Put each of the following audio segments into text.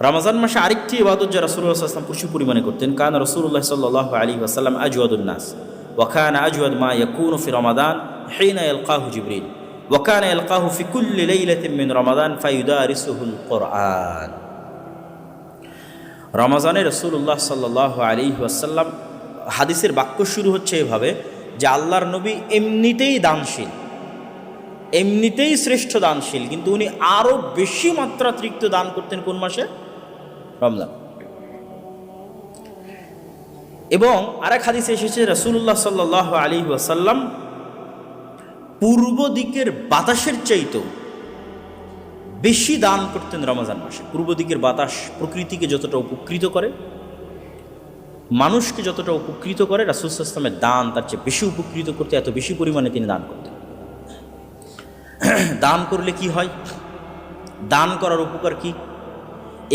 রমজান মাসে আরেকটি ইবাদত যা রাসূলুল্লাহ সাল্লাল্লাহু আলাইহি ওয়াসাল্লাম প্রচুর পরিমাণে করতেন, কান রাসূলুল্লাহ সাল্লাল্লাহু আলাইহি ওয়াসাল্লাম আজওয়াদুন নাস ওয়া কানা আজওয়াদ মা ইয়াকুনু ফি রমাদান হিনা ইয়ালকাহু জিবরিল ওয়া কানা ইয়ালকাহু ফি কুল্লি লাইলাতিন মিন রমাদান ফায়ুদারিসুহুল কুরআন। রমজানে রাসূলুল্লাহ সাল্লাল্লাহু আলাইহি ওয়াসাল্লাম, হাদিসের বাক্য শুরু হচ্ছে এভাবে যে আল্লাহর নবী এমনিতেই দানশীল, এমনিতেই শ্রেষ্ঠ দানশীল, কিন্তু উনি আরও বেশি মাত্রাতিরিক্ত দান করতেন কোন মাসে? রমজান। এবং আরেক হাদিসে এসেছে রাসূলুল্লাহ সাল্লাল্লাহু আলাইহি ওয়াসাল্লাম পূর্ব দিকের বাতাসের চাইতেও বেশি দান করতেন রমজান মাসে। পূর্ব দিকের বাতাস প্রকৃতিকে যতটা উপকৃত করে, মানুষকে যতটা উপকৃত করে, রাসূল সাল্লাল্লাহু আলাইহি ওয়াসাল্লামের দান তার চেয়ে বেশি উপকৃত করতে, এত বেশি পরিমাণে তিনি দান করতেন। দান করলে কি হয়? দান করার উপকার কি?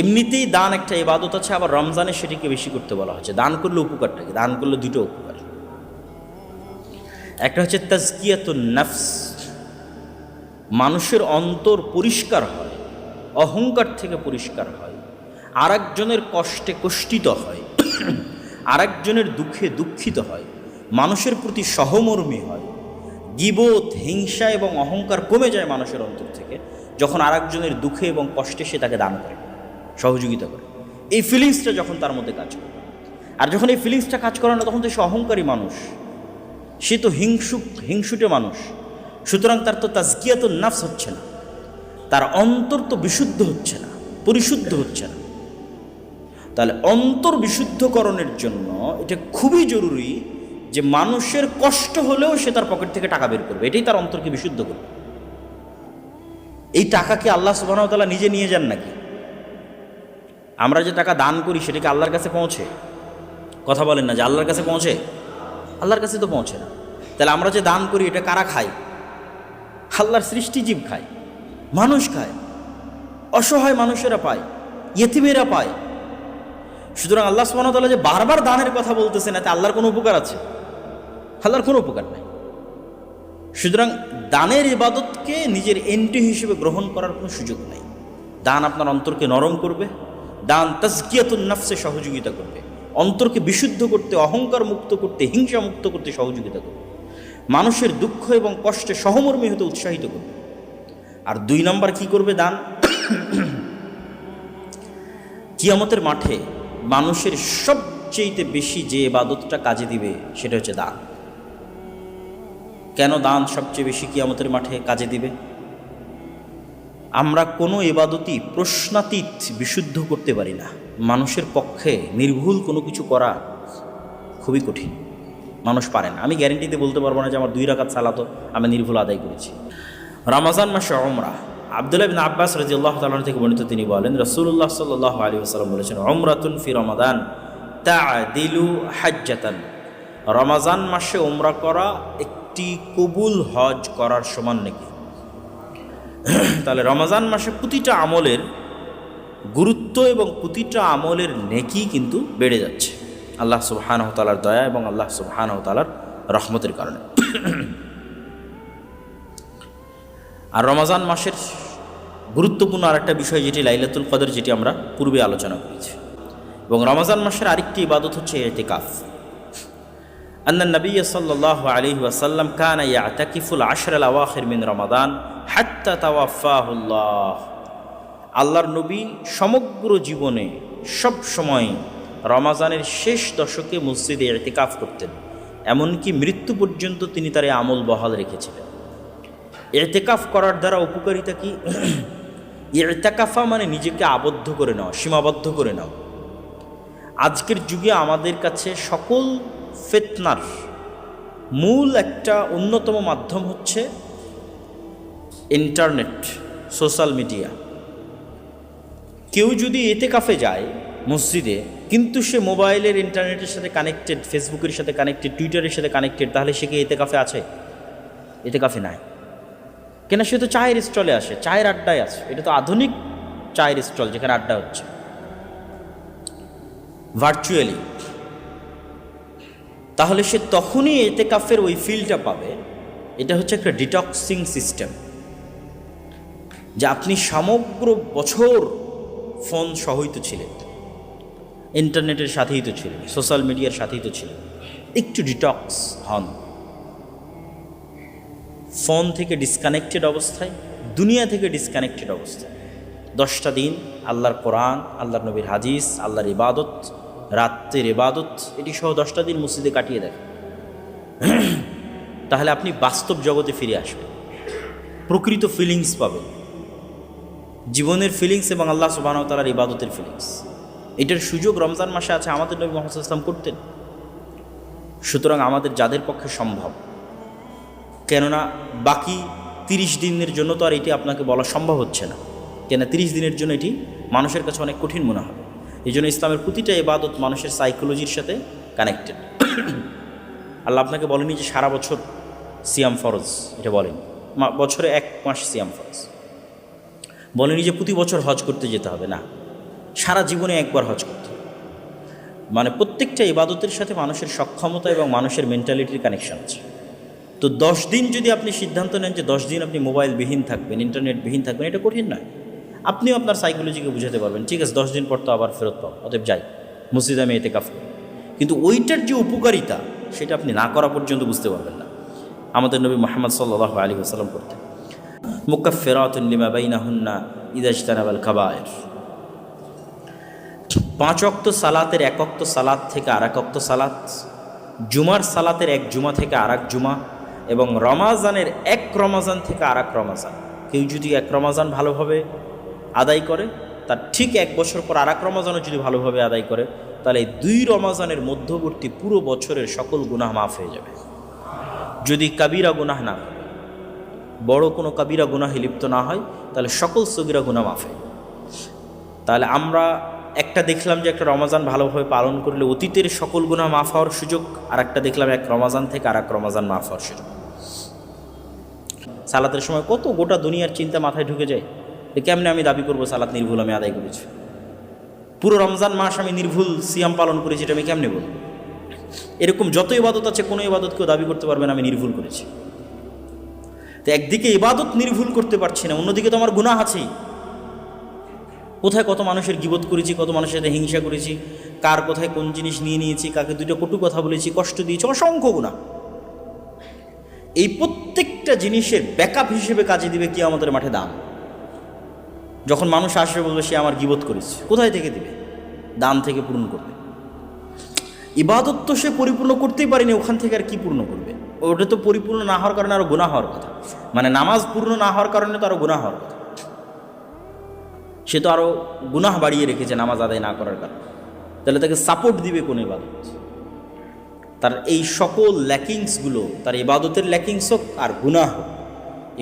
এমনিতেই দান একটা ইবাদত আছে, আবার রমজানে সেটিকে বেশি করতে বলা হচ্ছে। দান করলে উপকারটা কি? দান করলে দুটো উপকার। একটা হচ্ছে তাজকিয়াতুন নফস, মানুষের অন্তর পরিষ্কার হয়, অহংকার থেকে পরিষ্কার হয়, আরেকজনের কষ্টে কষ্টিত হয়, আরেকজনের দুঃখে দুঃখিত হয়, মানুষের প্রতি সহমর্মী হয়, গীবত, হিংসা এবং অহংকার কমে যায় মানুষের অন্তর থেকে যখন আরেকজনের দুঃখে এবং কষ্টে সে তাকে দান করে, সহযোগিতা করে। এই ফিলিংসটা যখন তার মধ্যে কাজ করে, আর যখন এই ফিলিংসটা কাজ করে না, তখন তো সে অহংকারী মানুষ, সে তো হিংসুটে মানুষ। সুতরাং তার তো তাজকিয়াতুন নফস হচ্ছে না, তার অন্তর তো বিশুদ্ধ হচ্ছে না, পরিশুদ্ধ হচ্ছে না। তাহলে অন্তর বিশুদ্ধকরণের জন্য এটা খুবই জরুরি যে মানুষের কষ্ট হলেও সে তার পকেট থেকে টাকা বের করবে, এটাই তার অন্তরকে বিশুদ্ধ করবে। এই টাকা কি আল্লাহ সুবহানাহু ওয়া তাআলা নিজে নিয়ে যান নাকি? আমরা যে টাকা দান করি সেটা কি আল্লাহর কাছে পৌঁছে? কথা বলেন না যে আল্লাহর কাছে পৌঁছে? আল্লাহর কাছে তো পৌঁছে না। তাহলে আমরা যে দান করি এটা কারা খায়? আল্লাহর সৃষ্টিজীব খায়, মানুষ খায়, অসহায় মানুষেরা পায়, ইয়েতিমেরা পায়। সুতরাং আল্লাহ সুবহানাহু ওয়া তাআলা যে বারবার দানের কথা বলতেছেন, এতে আল্লাহর কোনো উপকার আছে? আল্লাহর কোনো উপকার নাই। সুতরাং দানের ইবাদতকে নিজের এন্ট্রি হিসেবে গ্রহণ করার কোনো সুযোগ নাই। দান আপনার অন্তরকে নরম করবে, দান তাজকিয়াতুন নফসে সহযোগিতা করবে, অন্তরকে বিশুদ্ধ করতে, অহংকার মুক্ত করতে, হিংসা মুক্ত করতে সহযোগিতা করবে, মানুষের দুঃখ এবং কষ্টে সহমর্মী হতে উৎসাহিত করবে। আর 2 নম্বর কি করবে? দান কিয়ামতের মাঠে মানুষের সবচেয়ে বেশি যে ইবাদতটা কাজে দিবে সেটা হচ্ছে দান। কেন দান সবচেয়ে বেশি কিয়ামতের মাঠে কাজে দিবে? আমরা কোনো ইবাদতই প্রশ্নাতীত বিশুদ্ধ করতে পারি না। মানুষের পক্ষে নির্ভুল কোনো কিছু করা খুবই কঠিন, মানুষ পারে না। আমি গ্যারেন্টিতে বলতে পারবো না যে আমার 2 রাকাত সালাতও আমি নির্ভুল আদায় করেছি। রমজান মাসে উমরা, আব্দুল্লাহ ইবনে আব্বাস রাদিয়াল্লাহু তাআলা থেকে বর্ণিত, তিনি বলেন রাসূলুল্লাহ সাল্লাল্লাহু আলাইহি ওয়াসাল্লাম বলেছেন, উমরাতুন ফি রমাদান তা'দিলু হাজ্জাতান। রমজান মাসে উমরা করা একটি কবুল হজ করার সমান নাকি? তাহলে রমজান মাসে প্রতিটা আমলের গুরুত্ব এবং প্রতিটা আমলের নেকি কিন্তু বেড়ে যাচ্ছে আল্লাহ সুবহানাহু ওয়া তাআলার দয়া এবং আল্লাহ সুবহানাহু ওয়া তাআলার রহমতের কারণে। আর রমজান মাসের গুরুত্বপূর্ণ আরেকটা বিষয় যেটি লাইলাতুল কদর, যেটি আমরা পূর্বে আলোচনা করেছি। এবং রমজান মাসের আরেকটি ইবাদত হচ্ছে ইতিকাফ। আন্না নবী সাল্লাল্লাহু আলাইহি ওয়াসাল্লাম কানা ইয়াতাকিফুল আশরাল আওয়াখির মিন রমাদান হাত্তা তাওয়াফাহুল্লাহ। আল্লাহর নবী সমগ্র জীবনে সব সময় রমজানের শেষ দশকে মসজিদে ইতিকাফ করতেন, এমনকি মৃত্যু পর্যন্ত তিনি তার এই আমল বহাল রেখেছিলেন। ইতিকাফ করার দ্বারা উপকারিতা কি? ইতিকাফা মানে নিজেকে আবদ্ধ করে নেওয়া, সীমাবদ্ধ করে নেওয়া। আজকের যুগে আমাদের কাছে সকল ফিতনার মূল একটা অন্যতম মাধ্যম হচ্ছে ইন্টারনেট, সোশ্যাল মিডিয়া। কেউ যদি ইতিকাফে যায় মসজিদে, কিন্তু সে মোবাইলের ইন্টারনেটের সাথে কানেক্টেড, ফেসবুকের সাথে কানেক্টেড, টুইটারের সাথে কানেক্টেড, তাহলে সে কি ইতিকাফে আছে? ইতিকাফে নাই। কেন? সে তো চায়ের স্টলে আসে, চায়ের আড্ডায় আছে। এটা তো আধুনিক চায়ের স্টল যেখানে আড্ডা হচ্ছে ভার্চুয়ালি। তাহলে সে তখনই ইতিকাফের ওই ফিলটা পাবে। এটা হচ্ছে একটা ডিটক্সিং সিস্টেম, যে আপনি সমগ্র বছর ফোন সহই তো ছিলেন, ইন্টারনেটের সাথেই তো ছিলেন, সোশ্যাল মিডিয়ার সাথেই তো ছিলেন। একটু ডিটক্স হন, ফোন থেকে ডিসকানেক্টেড অবস্থায়, দুনিয়া থেকে ডিসকানেক্টেড অবস্থায় 10টা দিন আল্লাহর কোরআন, আল্লাহর নবীর হাদিস, আল্লাহর ইবাদত, রাত্রের ইবাদত, এটি সহ 10টা দিন মসজিদে কাটিয়ে দেন। তাহলে আপনি বাস্তব জগতে ফিরে আসবেন, প্রকৃত ফিলিংস পাবেন, জীবনের ফিলিংস এবং আল্লাহ সুবহানাহু ওয়া তাআলার ইবাদতের ফিলিংস। এটার সুযোগ রমজান মাসে আছে, আমাদের নবী মুহাম্মদ সাল্লাল্লাহু আলাইহি ওয়াসাল্লাম করতেন। সুতরাং আমাদের যাদের পক্ষে সম্ভব, কেননা বাকি 30 দিনের জন্য তো আর এটি আপনাকে বলা সম্ভব হচ্ছে না, কেন 30 দিনের জন্য এটি মানুষের কাছে অনেক কঠিন মনে হবে। এই জন্য ইসলামের প্রতিটা ইবাদত মানুষের সাইকোলজির সাথে কানেক্টেড। আল্লাহ আপনাকে বলেনি যে সারা বছর সিয়াম ফরজ, এটা বলেন, বছরে 1 মাস সিয়াম ফরজ বলেনি, যে প্রতি বছর হজ করতে যেতে হবে না, সারা জীবনে একবার হজ করতে হবে। মানে প্রত্যেকটা ইবাদতের সাথে মানুষের সক্ষমতা এবং মানুষের মেন্টালিটির কানেকশন আছে। তো 10 দিন যদি আপনি সিদ্ধান্ত নেন যে 10 দিন আপনি মোবাইলবিহীন থাকবেন, ইন্টারনেটবিহীন থাকবেন, এটা কঠিন নয়। আপনিও আপনার সাইকোলজিকে বুঝাতে পারবেন, ঠিক আছে 10 দিন পর তো আবার ফেরত পাবো, অতএব যাই মসজিদে আমি ইতিকাফ করি। কিন্তু ওইটার যে উপকারিতা সেটা আপনি না করা পর্যন্ত বুঝতে পারবেন না। আমাদের নবী মুহাম্মদ সাল্লাল্লাহু আলাইহি ওয়াসাল্লাম করতেন মুকাফফিরাতুন লিমা বাইনাহুন্না ইযা ইজতানাবাল কাবায়ের। 5 ওয়াক্ত সালাতের 1 ওয়াক্ত সালাত থেকে আর 1 ওয়াক্ত সালাত, জুমার সালাতের 1 জুমা থেকে আর 1 জুমা, এবং রমাজানের 1 রমাজান থেকে আর 1 রমাজান। কেউ যদি 1 রমাজান ভালোভাবে আদায় করে, তার ঠিক 1 বছর পর আর 1 রমাজানও যদি ভালোভাবে আদায় করে, তাহলে এই 2 রমাজানের মধ্যবর্তী পুরো বছরের সকল গুনাহ মাফ হয়ে যাবে। যদি কাবিরা গুনাহ না হয়, বড় কোনো কাবিরা গুনাহে লিপ্ত না হয়, তাহলে সকল সগীরা গুনাহ মাফ হয়। তাহলে আমরা একটা দেখলাম যে একটা রমাজান ভালোভাবে পালন করলে অতীতের সকল গুনাহ মাফ হওয়ার সুযোগ, আর একটা দেখলাম 1 রমাজান থেকে আর 1 রমাজান মাফ হওয়ার সুযোগ। সালাতের সময় কত গোটা দুনিয়ার চিন্তা মাথায় ঢুকে যায়, কেমনে আমি দাবি করবো সালাত নির্ভুল আমি আদায় করেছি, পুরো রমজান মাস আমি নির্ভুল সিয়াম পালন করেছি, এটা আমি কেমনে বলবো? এরকম যত ইবাদত আছে, কোনো ইবাদত কেউ দাবি করতে পারবে না আমি নির্ভুল করেছি। তো একদিকে ইবাদত নির্ভুল করতে পারছি না, অন্যদিকে তো আমার গুনাহ আছেই। কোথায় কত মানুষের গীবত করেছি, কত মানুষের সাথে হিংসা করেছি, কার কোথায় কোন জিনিস নিয়ে নিয়েছি, কাকে 2টা কটু কথা বলেছি, কষ্ট দিয়েছি, অসংখ্য গুনাহ। এই প্রত্যেকটা জিনিসের ব্যাকআপ হিসেবে কাজে দিবে কিয়ামতের মাঠে দান। যখন মানুষ আসবে বলবে সে আমার গীবত করেছে, কোথায় থেকে দিবে? দান থেকে পূর্ণ করবে। ইবাদত তো সে পরিপূর্ণ করতেই পারেনি, ওখান থেকে আর কি পূর্ণ করবে? ওটা তো পরিপূর্ণ না হওয়ার কারণে আরও গুনাহ হওয়ার কথা, মানে নামাজ পূর্ণ না হওয়ার কারণে তো আরও গুনাহ হওয়ার কথা। সে তো আরও গুনাহ বাড়িয়ে রেখেছে নামাজ আদায় না করার কারণে। তাহলে তাকে সাপোর্ট দিবে কোন ইবাদত? তার এই সকল ল্যাকিংসগুলো, তার ইবাদতের ল্যাকিংস হোক আর গুনাহ হোক,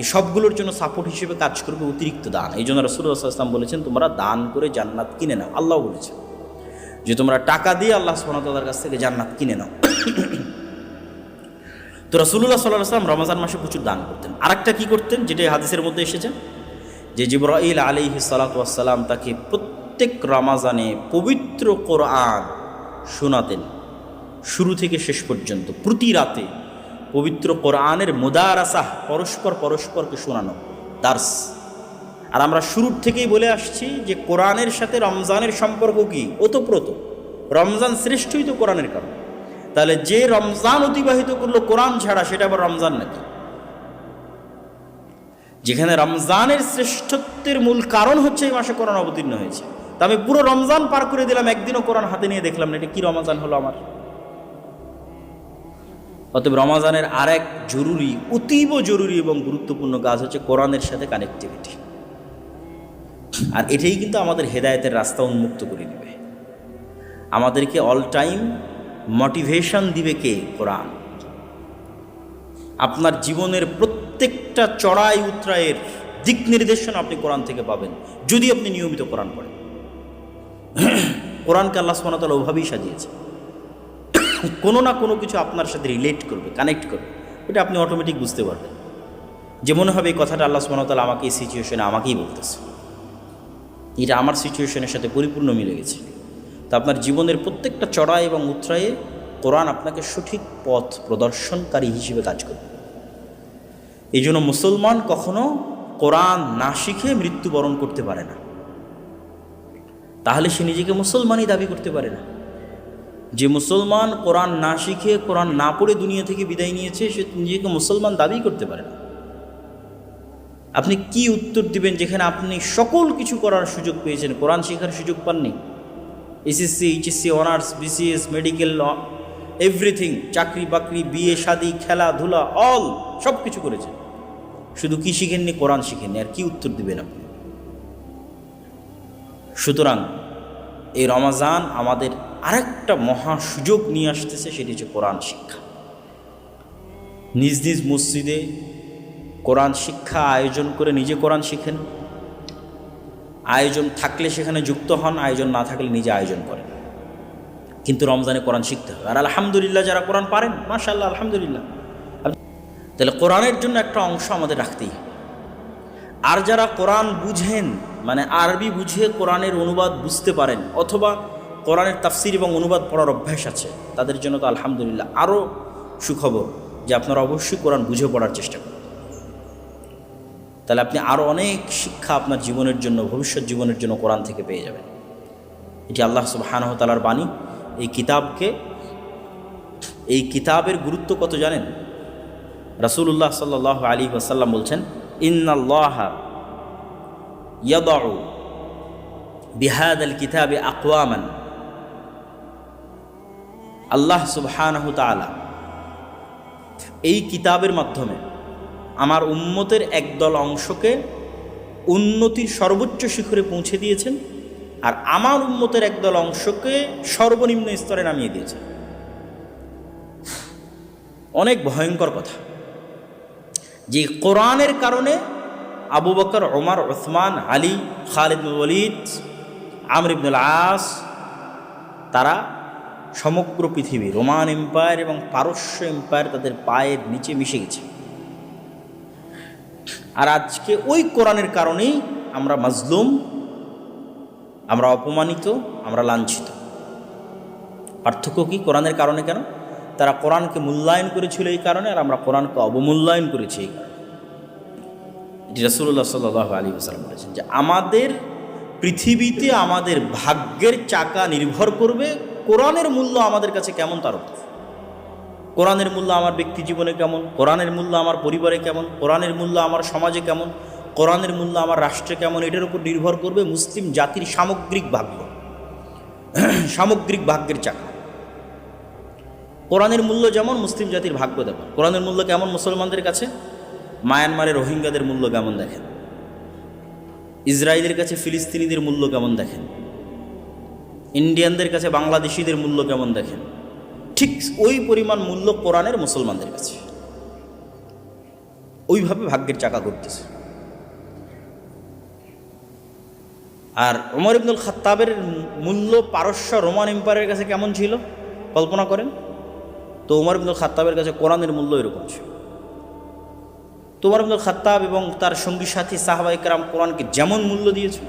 এই সবগুলোর জন্য সাপোর্ট হিসেবে কাজ করবে অতিরিক্ত দান। এই জন্য রাসূলুল্লাহ সাল্লাল্লাহু আলাইহি ওয়াসাল্লাম বলেছেন, তোমরা দান করে জান্নাত কিনে নাও। আল্লাহ বলেছেন যে তোমরা টাকা দিয়ে আল্লাহ সুবহানাহু ওয়া তাআলার কাছ থেকে জান্নাত কিনে নাও। তো রাসূলুল্লাহ সাল্লাল্লাহু আলাইহি ওয়াসাল্লাম রমজান মাসে প্রচুর দান করতেন। আরেকটা কি করতেন, যেটা হাদিসের মধ্যে এসেছে, যে জিবরাইল আলাইহিস সালাতু ওয়াস সালাম তাকে প্রত্যেক রমজানে পবিত্র কোরআন শোনাতেন, শুরু থেকে শেষ পর্যন্ত প্রতি রাতে পবিত্র কোরআনের মুদারাসাহ, পরস্পরকে শোনানো, দার্স। আর আমরা শুরুর থেকেই বলে আসছি যে কোরআনের সাথে রমজানের সম্পর্ক কি? ওতপ্রোত। রমজান শ্রেষ্ঠই তো কোরআনের কারণে। তাহলে যে রমজান অতিবাহিত করলো কোরআন ছাড়া, সেটা আবার রমজান নাকি? যেখানে রমজানের শ্রেষ্ঠত্বের মূল কারণ হচ্ছে এই মাসে কোরআন অবতীর্ণ হয়েছে, তা আমি পুরো রমজান পার করে দিলাম, একদিনও কোরআন হাতে নিয়ে দেখলাম না, এটা কি রমজান হলো আমার? অতএব রমজানের আরেক জরুরি, অতীব জরুরি এবং গুরুত্বপূর্ণ কাজ হচ্ছে কোরআনের সাথে কানেক্টিভিটি। আর এটাই কিন্তু আমাদের হেদায়েতের রাস্তা উন্মুক্ত করে দিবে। আমাদেরকে অল টাইম মোটিভেশন দিবে কে? কোরআন। আপনার জীবনের প্রত্যেকটা চড়াই উতরাইয়ের দিক নির্দেশনা আপনি কোরআন থেকে পাবেন, যদি আপনি নিয়মিত কোরআন পড়েন। কোরআনকে আল্লাহ সুবহানাহু ওয়া তাআলা ওভাবেই সাজিয়েছে, কোনো না কোনো কিছু আপনার সাথে রিলেট করবে, কানেক্ট করবে। এটা আপনি অটোমেটিক বুঝতে পারবেন, যে মনে হবে এই কথাটা আল্লাহ সুবহানাহু ওয়া তাআলা আমাকে এই সিচুয়েশনে আমাকেই বলতেছে, এটা আমার সিচুয়েশনের সাথে পরিপূর্ণ মিলে গেছে। তো আপনার জীবনের প্রত্যেকটা চড়াই এবং উতরাইয়ে কোরআন আপনাকে সঠিক পথ প্রদর্শনকারী হিসেবে কাজ করবে। এই জন্য মুসলমান কখনো কোরআন না শিখে মৃত্যুবরণ করতে পারে না। তাহলে সে নিজেকে মুসলমানই দাবি করতে পারে না। যে মুসলমান কোরআন না শিখে, কোরআন না পড়ে দুনিয়া থেকে বিদায় নিয়েছে, সে নিজেকে মুসলমান দাবি করতে পারে না। আপনি কি উত্তর দিবেন যেখানে আপনি সকল কিছু করার সুযোগ পেয়েছেন, কোরআন শেখার সুযোগ পাননি? SSC, HSC, honours, BCS, medical, everything, চাকরি বাকরি, বিয়ে শাদি, খেলাধুলা, অল সব কিছু করেছেন, শুধু কি শিখেননি? কোরআন শিখেননি। আর কি উত্তর দিবেন আপনি? সুতরাং এই রমাজান আমাদের আরেকটা মহা সুযোগ নিয়ে আসতেছে, সেটি হচ্ছে কোরআন শিক্ষা। নিজ নিজ মসজিদে কোরআন শিক্ষা আয়োজন করে নিজে কোরআন শিখেন। আয়োজন থাকলে সেখানে যুক্ত হন, আয়োজন না থাকলে নিজে আয়োজন করেন। কিন্তু রমজানে কোরআন শিখতে হবে। আর আলহামদুলিল্লাহ, যারা কোরআন পারেন, মাশাআল্লাহ, আলহামদুলিল্লাহ। তাহলে কোরআনের জন্য একটা অংশ আমাদের রাখতেই হবে। আর যারা কোরআন বুঝেন, মানে আরবি বুঝে কোরআনের অনুবাদ বুঝতে পারেন, অথবা কোরআনের তাফসির এবং অনুবাদ পড়ার অভ্যাস আছে, তাদের জন্য তো আলহামদুলিল্লাহ আরও সুখবর যে আপনারা অবশ্যই কোরআন বুঝে পড়ার চেষ্টা করুন। তাহলে আপনি আরও অনেক শিক্ষা আপনার জীবনের জন্য, ভবিষ্যৎ জীবনের জন্য কোরআন থেকে পেয়ে যাবেন। এটি আল্লাহ সুবহানাহু ওয়া তাআলার বাণী। এই কিতাবের গুরুত্ব কত জানেন? রাসূলুল্লাহ সাল্লাল্লাহু আলাইহি ওয়াসাল্লাম বলছেন, ইন্নাল্লাহা ইয়াদউ বিহাদাল কিতাবি আকওয়ামান। আল্লাহ সুবহানাহু ওয়া তাআলা এই কিতাবের মাধ্যমে আমার উম্মতের একদল অংশকে উন্নতির সর্বোচ্চ শিখরে পৌঁছে দিয়েছেন, আর আমার উম্মতের একদল অংশকে সর্বনিম্ন স্তরে নামিয়ে দিয়েছেন। অনেক ভয়ঙ্কর কথা যে কোরআনের কারণে আবু বকর, ওমর, উসমান, আলী, খালিদ বিন ওয়ালিদ, আমর ইবনুল আস, তারা সমগ্র পৃথিবী, রোমান এম্পায়ার এবং পারস্য এম্পায়ার তাদের পায়ের নিচে মিশে গেছে। আর আজকে ওই কোরআনের কারণেই আমরা মাজলুম, আমরা অপমানিত, আমরা লাঞ্ছিত। পার্থক্য কি? কোরআনের কারণে কেন? তারা কোরআনকে মূল্যায়ন করেছিল এই কারণে, আর আমরা কোরআনকে অবমূল্যায়ন করেছি এই কারণে। এটি রাসূলুল্লাহ সাল্লাল্লাহু আলাইহি ওয়াসাল্লাম বলেছেন যে আমাদের পৃথিবীতে আমাদের ভাগ্যের চাকা নির্ভর করবে কোরআনের মূল্য আমাদের কাছে কেমন তার উপর। কোরআনের মূল্য আমার ব্যক্তি জীবনে কেমন, কোরআনের মূল্য আমার পরিবারে কেমন, কোরআনের মূল্য আমার সমাজে কেমন, কোরআনের মূল্য আমার রাষ্ট্রে কেমন, এটার উপর নির্ভর করবে মুসলিম জাতির সামগ্রিক ভাগ্য, সামগ্রিক ভাগ্যের চাকা। কোরআনের মূল্য যেমন, মুসলিম জাতির ভাগ্য তেমন। কোরআনের মূল্য কেমন মুসলমানদের কাছে? মায়ানমারের রোহিঙ্গাদের মূল্য কেমন দেখেন, ইসরায়েলের কাছে ফিলিস্তিনিদের মূল্য কেমন দেখেন, ইন্ডিয়ানদের কাছে বাংলাদেশিদের মূল্য কেমন দেখেন। ঠিক ওই পরিমাণ মূল্য কোরআনের মুসলমানদের কাছে। ওইভাবে ভাগ্যের চাকা ঘুরতেছে। আর ওমর ইবনুল খাত্তাবের মূল্য পারস্য রোমান এম্পায়ারের কাছে কেমন ছিল কল্পনা করেন তো। ওমর ইবনুল খাত্তাবের কাছে কোরআনের মূল্য এরকম ছিল। তো ওমর ইবনুল খাত্তাব এবং তার সঙ্গী সাথী সাহাবায়ে কেরাম কোরআনকে যেমন মূল্য দিয়েছে,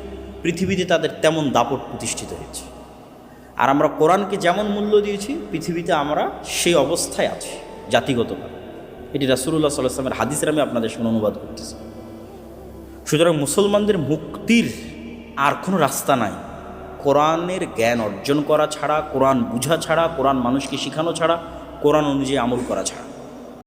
পৃথিবীতে তাদের তেমন দাপট প্রতিষ্ঠিত হয়েছে। আর আমরা কোরআনকে যেমন মূল্য দিয়েছি, পৃথিবীতে আমরা সেই অবস্থায় আছি জাতিগতভাবে। এটি রাসূলুল্লাহ সাল্লাল্লাহু আলাইহি ওয়াসাল্লামের হাদিসের আমি আপনাদের সামনে অনুবাদ করতেছি। সুতরাং মুসলমানদের মুক্তির আর কোনো রাস্তা নাই কোরআনের জ্ঞান অর্জন করা ছাড়া, কোরআন বুঝা ছাড়া, কোরআন মানুষকে শেখানো ছাড়া, কোরআন অনুযায়ী আমল করা ছাড়া।